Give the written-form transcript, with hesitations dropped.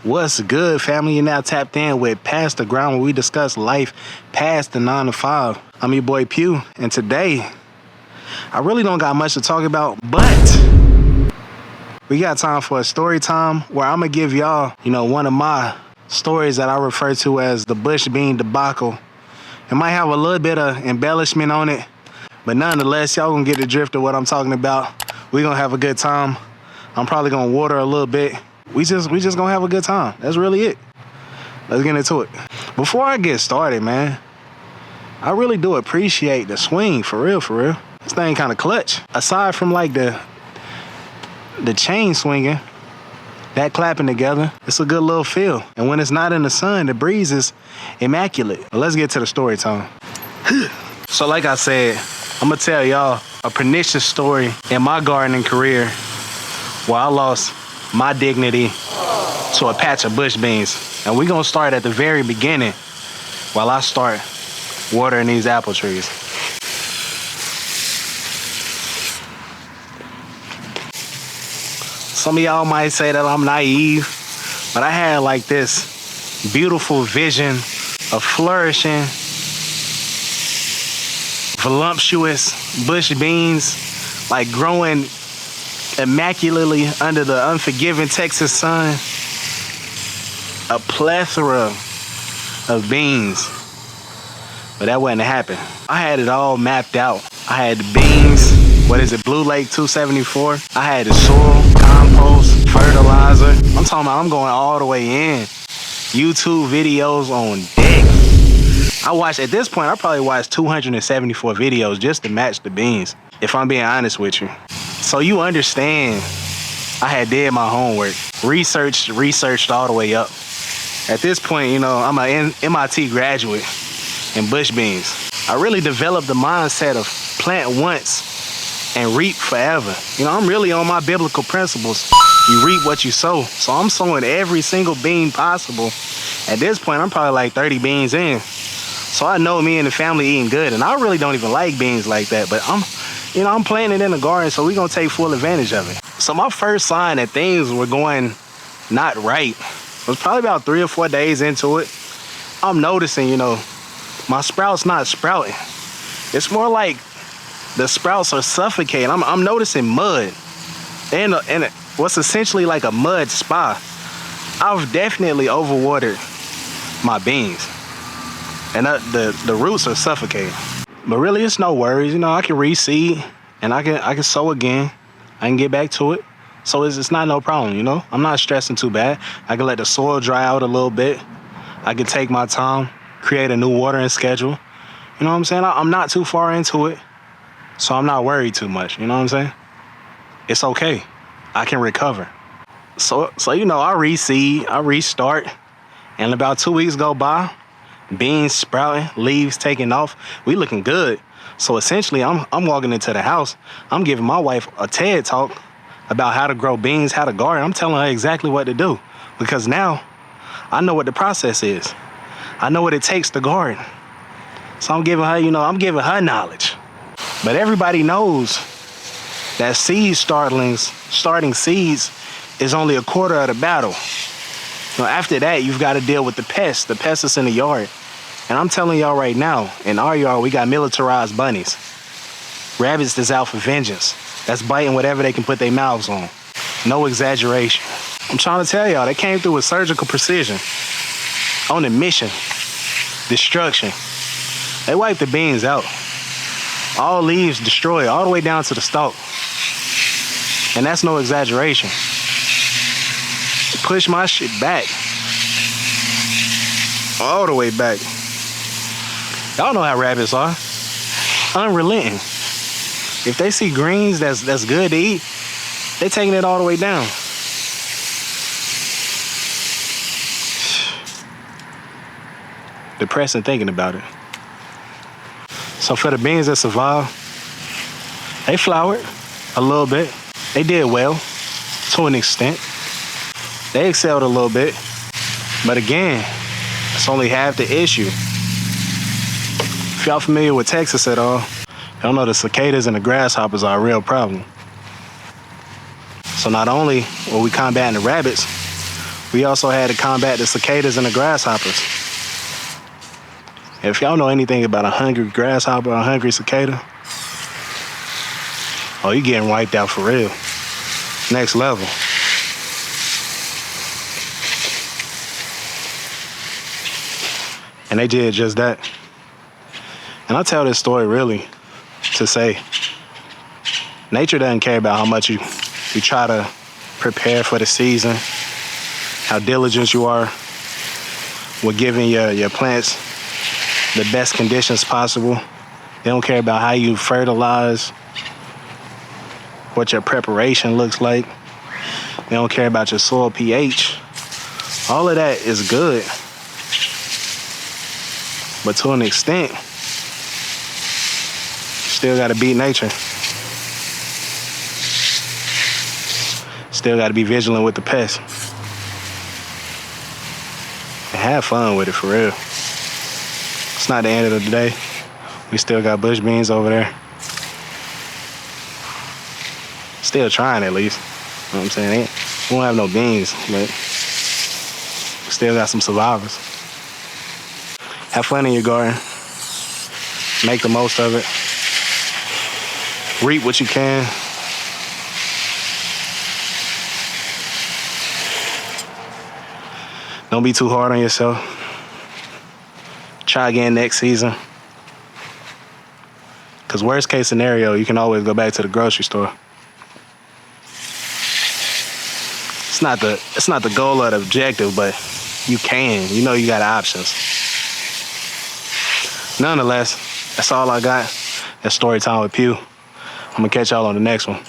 What's good, family? You're now tapped in with Past the Ground, where we discuss life past the 9 to 5. I'm your boy Pew, and today I really don't got much to talk about, but we got time for a story time where I'm gonna give y'all, one of my stories that I refer to as the bush bean debacle. It might have a little bit of embellishment on it, but nonetheless, y'all gonna get the drift of what I'm talking about. We gonna have a good time. I'm probably gonna water a little bit. We just gonna have a good time. That's really it. Let's get into it. Before I get started, man, I really do appreciate the swing, for real. This thing kind of clutch. Aside from like the chain swinging, that clapping together, it's a good little feel. And when it's not in the sun, the breeze is immaculate. But let's get to the story time. So like I said, I'm gonna tell y'all a pernicious story in my gardening career where I lost my dignity to a patch of bush beans. And we're gonna start at the very beginning while I start watering these apple trees. Some of y'all might say that I'm naive, but I had like this beautiful vision of flourishing, voluptuous bush beans, like growing immaculately under the unforgiving Texas sun. A plethora of beans. But that wasn't happening. I had it all mapped out. I had the beans, Blue Lake 274. I had the soil, compost, fertilizer. I'm talking about I'm going all the way in. YouTube videos on deck. At this point, I probably watched 274 videos just to match the beans, if I'm being honest with you. So you understand, I had did my homework, researched all the way up. At this point, I'm an MIT graduate in bush beans. I really developed the mindset of plant once and reap forever. I'm really on my biblical principles. You reap what you sow. So I'm sowing every single bean possible. At this point, I'm probably like 30 beans in. So I know me and the family eating good. And I really don't even like beans like that, but I'm planting it in the garden, so we're gonna take full advantage of it. So my first sign that things were going not right was probably about 3 or 4 days into it. I'm noticing, my sprouts not sprouting. It's more like the sprouts are suffocating. I'm noticing mud and what's essentially like a mud spa. I've definitely overwatered my beans, and the roots are suffocating. But really, it's no worries. I can reseed and I can sow again. I can get back to it. So it's not no problem, I'm not stressing too bad. I can let the soil dry out a little bit. I can take my time, create a new watering schedule. You know what I'm saying? I'm not too far into it, so I'm not worried too much. You know what I'm saying? It's okay. I can recover. So I reseed, I restart, and about 2 weeks go by. Beans sprouting, leaves taking off. We looking good. So essentially, I'm walking into the house. I'm giving my wife a TED talk about how to grow beans, how to garden. I'm telling her exactly what to do, because now I know what the process is. I know what it takes to garden. So I'm giving her, knowledge. But everybody knows that starting seeds is only a quarter of the battle. After that, you've got to deal with the pests that's in the yard. And I'm telling y'all right now, in our yard, we got militarized bunnies. Rabbits that's out for vengeance. That's biting whatever they can put their mouths on. No exaggeration. I'm trying to tell y'all, they came through with surgical precision. On a mission. Destruction. They wiped the beans out. All leaves destroyed, all the way down to the stalk. And that's no exaggeration. Push my shit back. All the way back. Y'all know how rabbits are. Unrelenting. If they see greens that's good to eat, they taking it all the way down. Depressing thinking about it. So for the beans that survived, they flowered a little bit. They did well to an extent. They excelled a little bit. But again, it's only half the issue. If y'all familiar with Texas at all, y'all know the cicadas and the grasshoppers are a real problem. So not only were we combating the rabbits, We also had to combat the cicadas and the grasshoppers. If y'all know anything about a hungry grasshopper or a hungry cicada, oh, you getting wiped out for real. Next level. And they did just that. And I tell this story really to say, nature doesn't care about how much you try to prepare for the season, how diligent you are with giving your plants the best conditions possible. They don't care about how you fertilize, what your preparation looks like. They don't care about your soil pH. All of that is good. But to an extent, you still gotta beat nature. Still gotta be vigilant with the pests. And have fun with it for real. It's not the end of the day. We still got bush beans over there. Still trying at least. You know what I'm saying? We won't have no beans, but we still got some survivors. Have fun in your garden. Make the most of it. Reap what you can. Don't be too hard on yourself. Try again next season. Because worst case scenario, you can always go back to the grocery store. It's not the goal or the objective, but you can. You know you got options. Nonetheless, that's all I got. That's story time with Pew. I'm gonna catch y'all on the next one.